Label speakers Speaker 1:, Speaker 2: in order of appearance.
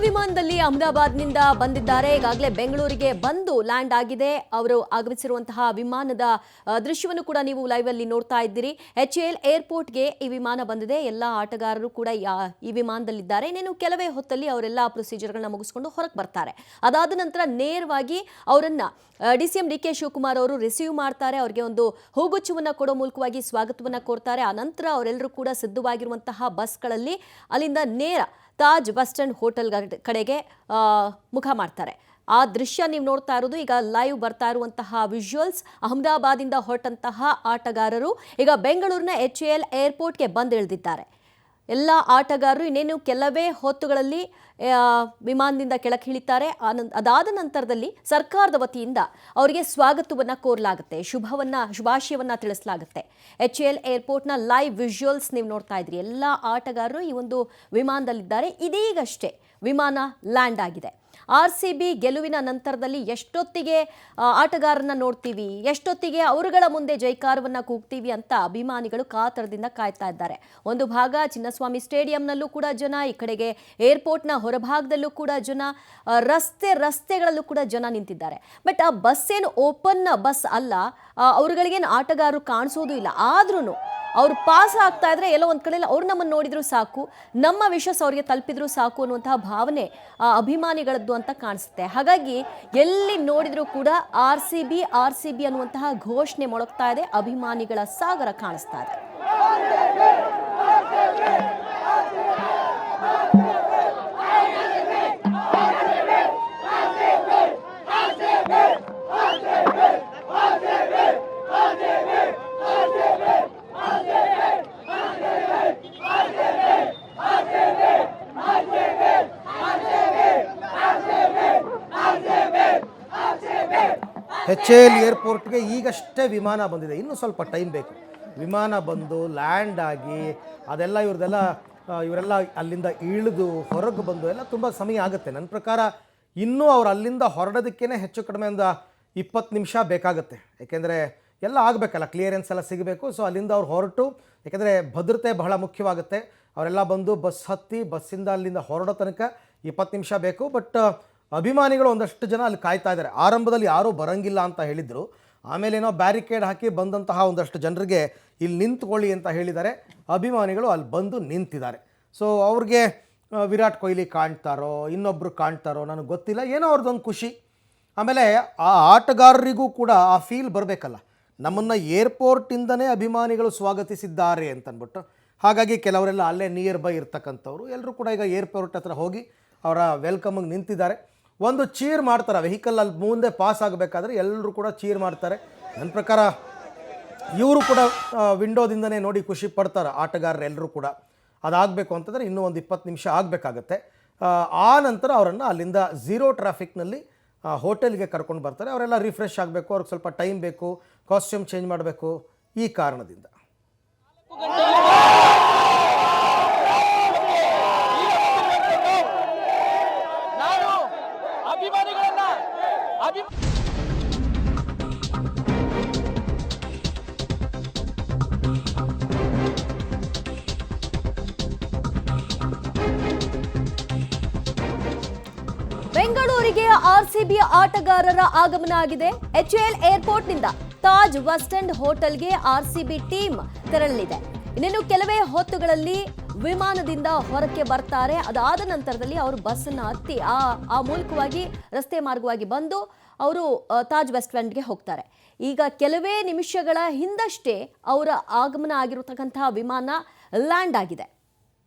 Speaker 1: ವಿಮಾನದಲ್ಲಿ ಅಹಮದಾಬಾದ್ನಿಂದ ಬಂದಿದ್ದಾರೆ. ಈಗಾಗಲೇ ಬೆಂಗಳೂರಿಗೆ ಬಂದು ಲ್ಯಾಂಡ್ ಆಗಿದೆ. ಅವರು ಆಗಮಿಸಿರುವಂತಹ ವಿಮಾನದ ದೃಶ್ಯವನ್ನು ಕೂಡ ನೀವು ಲೈವ್ ಅಲ್ಲಿ ನೋಡ್ತಾ ಇದ್ದೀರಿ. HAL ಏರ್ಪೋರ್ಟ್ಗೆ ಈ ವಿಮಾನ ಬಂದಿದೆ. ಎಲ್ಲ ಆಟಗಾರರು ಕೂಡ ಈ ವಿಮಾನದಲ್ಲಿದ್ದಾರೆ. ಇನ್ನೇನು ಕೆಲವೇ ಹೊತ್ತಲ್ಲಿ ಅವರೆಲ್ಲ ಪ್ರೊಸೀಜರ್ಗಳನ್ನ ಮುಗಿಸ್ಕೊಂಡು ಹೊರಗೆ ಬರ್ತಾರೆ. ಅದಾದ ನಂತರ ನೇರವಾಗಿ ಅವರನ್ನ DCM DK ಶಿವಕುಮಾರ್ ಅವರು ರಿಸೀವ್ ಮಾಡ್ತಾರೆ. ಅವರಿಗೆ ಒಂದು ಹೂಗುಚ್ಛವನ್ನು ಕೊಡೋ ಮೂಲಕವಾಗಿ ಸ್ವಾಗತವನ್ನು ಕೋರ್ತಾರೆ. ಆ ನಂತರ ಅವರೆಲ್ಲರೂ ಕೂಡ ಸಿದ್ಧವಾಗಿರುವಂತಹ ಬಸ್ಗಳಲ್ಲಿ ಅಲ್ಲಿಂದ ನೇರ ತಾಜ್ ಬಸ್ ಸ್ಟ್ಯಾಂಡ್ ಹೋಟೆಲ್ ಕಡೆಗೆ ಮುಖ ಮಾಡ್ತಾರೆ. ಆ ದೃಶ್ಯ ನೀವು ನೋಡ್ತಾ ಇರೋದು ಈಗ ಲೈವ್ ಬರ್ತಾ ಇರುವಂತಹ ವಿಜುವಲ್ಸ್. ಅಹಮದಾಬಾದಿಂದ ಹೊರಟಂತಹ ಆಟಗಾರರು ಈಗ ಬೆಂಗಳೂರಿನ HAL ಏರ್ಪೋರ್ಟ್ಗೆ ಬಂದಿಳಿದಿದ್ದಾರೆ. ಎಲ್ಲ ಆಟಗಾರರು ಇನ್ನೇನು ಕೆಲವೇ ಹೊತ್ತುಗಳಲ್ಲಿ ವಿಮಾನದಿಂದ ಕೆಳಕ್ಕೆ ಇಳಿತಾರೆ. ಅದಾದ ನಂತರದಲ್ಲಿ ಸರ್ಕಾರದ ವತಿಯಿಂದ ಅವರಿಗೆ ಸ್ವಾಗತವನ್ನು ಕೋರಲಾಗುತ್ತೆ, ಶುಭಾಶಯವನ್ನ ತಿಳಿಸಲಾಗುತ್ತೆ. HAL ಏರ್ಪೋರ್ಟ್ನ ಲೈವ್ ವಿಜುವಲ್ಸ್ ನೀವು ನೋಡ್ತಾ ಇದ್ರಿ. ಎಲ್ಲ ಆಟಗಾರರು ಈ ಒಂದು ವಿಮಾನದಲ್ಲಿದ್ದಾರೆ. ಇದೀಗಷ್ಟೇ ವಿಮಾನ ಲ್ಯಾಂಡ್ ಆಗಿದೆ. RCB ಗೆಲುವಿನ ನಂತರದಲ್ಲಿ ಎಷ್ಟೊತ್ತಿಗೆ ಆಟಗಾರರನ್ನ ನೋಡ್ತೀವಿ, ಎಷ್ಟೊತ್ತಿಗೆ ಅವರುಗಳ ಮುಂದೆ ಜೈಕಾರವನ್ನ ಕೂಗ್ತೀವಿ ಅಂತ ಅಭಿಮಾನಿಗಳು ಕಾತರದಿಂದ ಕಾಯ್ತಾ ಇದ್ದಾರೆ. ಒಂದು ಭಾಗ ಚಿನ್ನಸ್ವಾಮಿ ಸ್ಟೇಡಿಯಂನಲ್ಲೂ ಕೂಡ ಜನ, ಈ ಕಡೆಗೆ ಏರ್ಪೋರ್ಟ್ನ ಹೊರಭಾಗದಲ್ಲೂ ಕೂಡ ಜನ, ರಸ್ತೆಗಳಲ್ಲೂ ಕೂಡ ಜನ ನಿಂತಿದ್ದಾರೆ. ಬಟ್ ಆ ಬಸ್ ಏನು ಓಪನ್ ಬಸ್ ಅಲ್ಲ, ಅವ್ರುಗಳಿಗೇನು ಆಟಗಾರರು ಕಾಣಿಸೋದು ಇಲ್ಲ. ಆದ್ರೂ ಅವ್ರು ಪಾಸ್ ಆಗ್ತಾ ಇದ್ರೆ ಎಲ್ಲೋ ಒಂದು ಕಡೆಯಲ್ಲಿ ಅವ್ರು ನಮ್ಮನ್ನು ನೋಡಿದ್ರು ಸಾಕು, ನಮ್ಮ ವಿಶ್ವಾಸ ಅವರಿಗೆ ತಲುಪಿದ್ರು ಸಾಕು ಅನ್ನುವಂತಹ ಭಾವನೆ ಅಭಿಮಾನಿಗಳದ್ದು ಅಂತ ಕಾಣಿಸುತ್ತೆ. ಹಾಗಾಗಿ ಎಲ್ಲಿ ನೋಡಿದ್ರು ಕೂಡ RCB ಅನ್ನುವಂತಹ ಘೋಷಣೆ ಮೊಳಗ್ತಾ ಇದೆ. ಅಭಿಮಾನಿಗಳ ಸಾಗರ ಕಾಣಿಸ್ತಾ ಇದೆ.
Speaker 2: HAL ಏರ್ಪೋರ್ಟ್ಗೆ ಈಗಷ್ಟೇ ವಿಮಾನ ಬಂದಿದೆ. ಇನ್ನೂ ಸ್ವಲ್ಪ ಟೈಮ್ ಬೇಕು. ವಿಮಾನ ಬಂದು ಲ್ಯಾಂಡ್ ಆಗಿ ಅದೆಲ್ಲ ಇವರೆಲ್ಲ ಅಲ್ಲಿಂದ ಇಳಿದು ಹೊರಗೆ ಬಂದು ಎಲ್ಲ ತುಂಬ ಸಮಯ ಆಗುತ್ತೆ. ನನ್ನ ಪ್ರಕಾರ ಇನ್ನೂ ಅವ್ರು ಅಲ್ಲಿಂದ ಹೊರಡೋದಕ್ಕೇ ಹೆಚ್ಚು ಕಡಿಮೆ ಒಂದು 20 ನಿಮಿಷ ಬೇಕಾಗುತ್ತೆ. ಯಾಕೆಂದರೆ ಎಲ್ಲ ಆಗಬೇಕಲ್ಲ, ಕ್ಲಿಯರೆನ್ಸ್ ಎಲ್ಲ ಸಿಗಬೇಕು. ಸೊ ಅಲ್ಲಿಂದ ಅವ್ರು ಹೊರಟು, ಯಾಕೆಂದರೆ ಭದ್ರತೆ ಬಹಳ ಮುಖ್ಯವಾಗುತ್ತೆ. ಅವರೆಲ್ಲ ಬಂದು ಬಸ್ ಹತ್ತಿ ಬಸ್ಸಿಂದ ಅಲ್ಲಿಂದ ಹೊರಡೋ ತನಕ 20 ನಿಮಿಷ ಬೇಕು. ಬಟ್ ಅಭಿಮಾನಿಗಳು ಒಂದಷ್ಟು ಜನ ಅಲ್ಲಿ ಕಾಯ್ತಾ ಇದ್ದಾರೆ. ಆರಂಭದಲ್ಲಿ ಯಾರೂ ಬರಂಗಿಲ್ಲ ಅಂತ ಹೇಳಿದರು. ಆಮೇಲೇನೋ ಬ್ಯಾರಿಕೇಡ್ ಹಾಕಿ ಬಂದಂತಹ ಒಂದಷ್ಟು ಜನರಿಗೆ ಇಲ್ಲಿ ನಿಂತ್ಕೊಳ್ಳಿ ಅಂತ ಹೇಳಿದ್ದಾರೆ. ಅಭಿಮಾನಿಗಳು ಅಲ್ಲಿ ಬಂದು ನಿಂತಿದ್ದಾರೆ. ಸೊ ಅವ್ರಿಗೆ ವಿರಾಟ್ ಕೊಹ್ಲಿ ಕಾಣ್ತಾರೋ ಇನ್ನೊಬ್ಬರು ಕಾಣ್ತಾರೋ ನನಗೆ ಗೊತ್ತಿಲ್ಲ. ಏನೋ ಅವ್ರದ್ದೊಂದು ಖುಷಿ. ಆಮೇಲೆ ಆ ಆಟಗಾರರಿಗೂ ಕೂಡ ಆ ಫೀಲ್ ಬರಬೇಕಲ್ಲ, ನಮ್ಮನ್ನು ಏರ್ಪೋರ್ಟಿಂದನೇ ಅಭಿಮಾನಿಗಳು ಸ್ವಾಗತಿಸಿದ್ದಾರೆ ಅಂತಂದ್ಬಿಟ್ಟು. ಹಾಗಾಗಿ ಕೆಲವರೆಲ್ಲ ಅಲ್ಲೇ ನಿಯರ್ ಬೈ ಇರ್ತಕ್ಕಂಥವ್ರು ಎಲ್ಲರೂ ಕೂಡ ಈಗ ಏರ್ಪೋರ್ಟ್ ಹತ್ರ ಹೋಗಿ ಅವರ ವೆಲ್ಕಮ್ಗೆ ನಿಂತಿದ್ದಾರೆ. ಒಂದು ಚೀರ್ ಮಾಡ್ತಾರೆ. ವೆಹಿಕಲ್ ಅಲ್ಲಿ ಮುಂದೆ ಪಾಸ್ ಆಗಬೇಕಾದ್ರೆ ಎಲ್ಲರೂ ಕೂಡ ಚೀರ್ ಮಾಡ್ತಾರೆ. ನನ್ನ ಪ್ರಕಾರ ಇವರು ಕೂಡ ವಿಂಡೋದಿಂದನೇ ನೋಡಿ ಖುಷಿ ಪಡ್ತಾರೆ ಆಟಗಾರರು ಎಲ್ಲರೂ ಕೂಡ. ಅದಾಗಬೇಕು ಅಂತಂದರೆ ಇನ್ನೂ ಒಂದು 20 ನಿಮಿಷ ಆಗಬೇಕಾಗತ್ತೆ. ಆ ನಂತರ ಅವರನ್ನು ಅಲ್ಲಿಂದ ಝೀರೋ ಟ್ರಾಫಿಕ್ನಲ್ಲಿ ಹೋಟೆಲ್ಗೆ ಕರ್ಕೊಂಡು ಬರ್ತಾರೆ. ಅವರೆಲ್ಲ ರಿಫ್ರೆಶ್ ಆಗಬೇಕು, ಅವ್ರಿಗೆ ಸ್ವಲ್ಪ ಟೈಮ್ ಬೇಕು, ಕಾಸ್ಟ್ಯೂಮ್ ಚೇಂಜ್ ಮಾಡಬೇಕು. ಈ ಕಾರಣದಿಂದ
Speaker 1: ಬೆಂಗಳೂರಿಗೆ RCB ಆಟಗಾರರ ಆಗಮನ ಆಗಿದೆ. HAL ಏರ್ಪೋರ್ಟ್ನಿಂದ ತಾಜ್ ಬಸ್ ಸ್ಟ್ಯಾಂಡ್ ಹೋಟೆಲ್ಗೆ RCB ಟೀಮ್ ತೆರಳಲಿದೆ. ಇನ್ನೇನು ಕೆಲವೇ ಹೊತ್ತುಗಳಲ್ಲಿ ವಿಮಾನದಿಂದ ಹೊರಕ್ಕೆ ಬರ್ತಾರೆ. ಅದಾದ ನಂತರದಲ್ಲಿ ಅವರು ಬಸ್ಸನ್ನು ಹತ್ತಿ ಆ ಮೂಲಕವಾಗಿ ರಸ್ತೆ ಮಾರ್ಗವಾಗಿ ಬಂದು ಅವರು ತಾಜ್ ಬಸ್ ಸ್ಟ್ಯಾಂಡ್ಗೆ ಹೋಗ್ತಾರೆ. ಈಗ ಕೆಲವೇ ನಿಮಿಷಗಳ ಹಿಂದಷ್ಟೇ ಅವರ ಆಗಮನ ಆಗಿರತಕ್ಕಂತಹ ವಿಮಾನ ಲ್ಯಾಂಡ್ ಆಗಿದೆ.